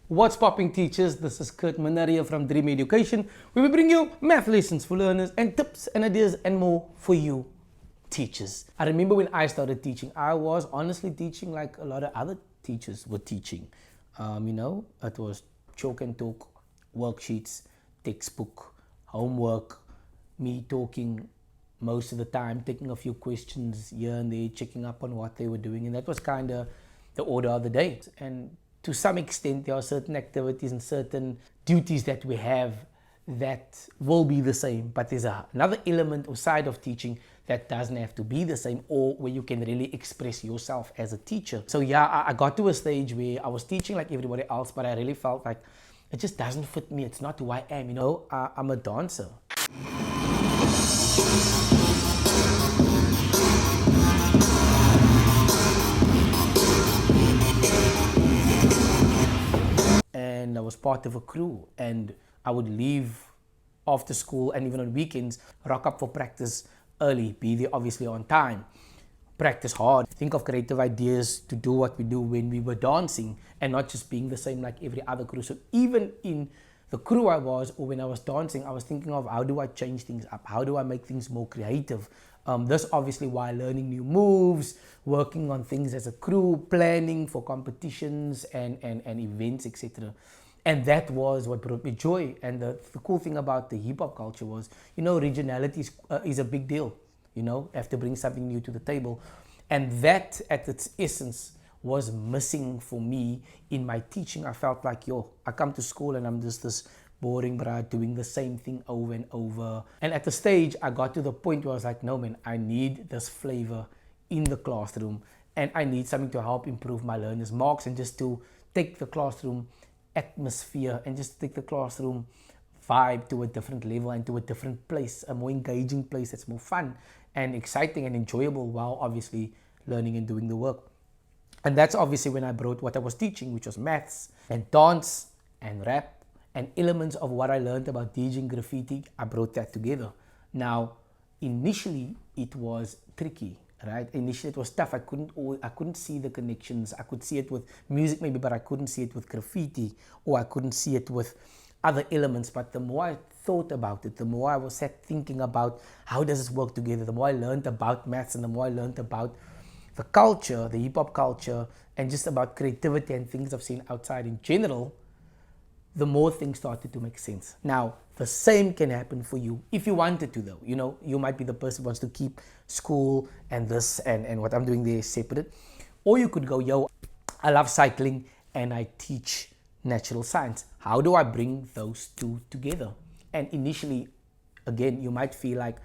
What's popping, teachers? This is Kurt Manaria from Dream Education, where we bring you math lessons for learners and tips and ideas and more for you, teachers. I remember when I started teaching, I was honestly teaching like a lot of other teachers were teaching. It was chalk and talk, worksheets, textbook, homework, me talking most of the time, taking a few questions here and there, checking up on what they were doing, and that was kind of the order of the day. And to some extent, there are certain activities and certain duties that we have that will be the same, but there's another element or side of teaching that doesn't have to be the same, or where you can really express yourself as a teacher. So yeah, I got to a stage where I was teaching like everybody else, but I really felt like it just doesn't fit me. It's not who I am. I'm a dancer. And I was part of a crew, and I would leave after school and even on weekends, rock up for practice early, be there obviously on time, practice hard, think of creative ideas to do what we do when we were dancing, and not just being the same like every other crew. So even in the crew I was, or when I was dancing, I was thinking of how do I change things up, how do I make things more creative. This obviously while learning new moves, working on things as a crew, planning for competitions and events, etc. And that was what brought me joy. And the cool thing about the hip-hop culture was, originality is a big deal. Have to bring something new to the table. And that at its essence was missing for me in my teaching. I felt like, I come to school and I'm just this boring bride doing the same thing over and over. And at the stage, I got to the point where I was like, no man, I need this flavor in the classroom, and I need something to help improve my learners' marks, and just to take the classroom atmosphere and just take the classroom vibe to a different level and to a different place, a more engaging place that's more fun and exciting and enjoyable, while obviously learning and doing the work. And that's obviously when I brought what I was teaching, which was maths and dance and rap and elements of what I learned about DJing, graffiti. I brought that together. Now, initially it was tricky, right? Initially it was tough. I couldn't see the connections. I could see it with music maybe, but I couldn't see it with graffiti, or I couldn't see it with other elements. But the more I thought about it, the more I was sat thinking about how does this work together, the more I learned about maths, and the more I learned about the culture, the hip-hop culture, and just about creativity and things I've seen outside in general, the more things started to make sense. Now, the same can happen for you if you wanted to, though. You might be the person who wants to keep school and this and what I'm doing there is separate. Or you could go, I love cycling and I teach natural science. How do I bring those two together? And initially, again, you might feel like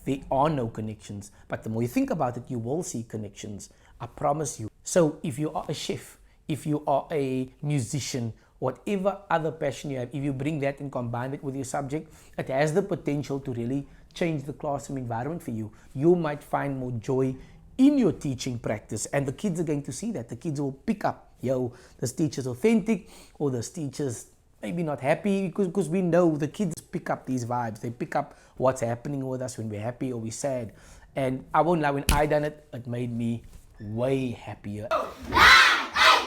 there are no connections, but the more you think about it, you will see connections. I promise you. So if you are a chef, if you are a musician, whatever other passion you have, if you bring that and combine it with your subject, it has the potential to really change the classroom environment for you. You might find more joy in your teaching practice, and the kids are going to see that. The kids will pick up, this teacher's authentic, or this teacher's maybe not happy, because we know the kids pick up these vibes. They pick up what's happening with us when we're happy or we're sad. And I won't lie, when I done it, it made me way happier. 9,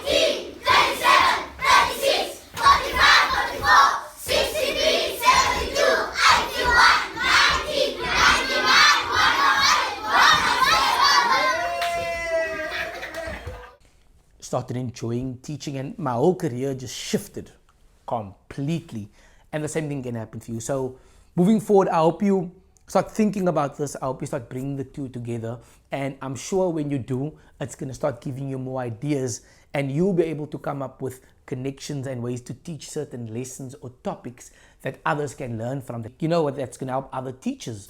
18, 37, 36, 45, 44, 63, 72, 81, 90, 99, 108, 109. Started enjoying teaching, and my whole career just shifted completely. And the same thing can happen to you. So moving forward, I hope you start thinking about this. I hope you start bringing the two together, and I'm sure when you do, it's going to start giving you more ideas, and you'll be able to come up with connections and ways to teach certain lessons or topics that others can learn from. That's going to help other teachers.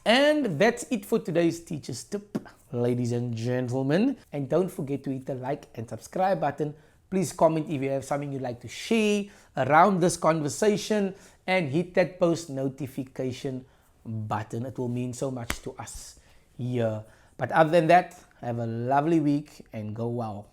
And that's it for today's Teacher's Tip, ladies and gentlemen. And don't forget to hit the like and subscribe button. Please comment if you have something you'd like to share around this conversation, and hit that post notification button. It will mean so much to us here. But other than that, have a lovely week and go well.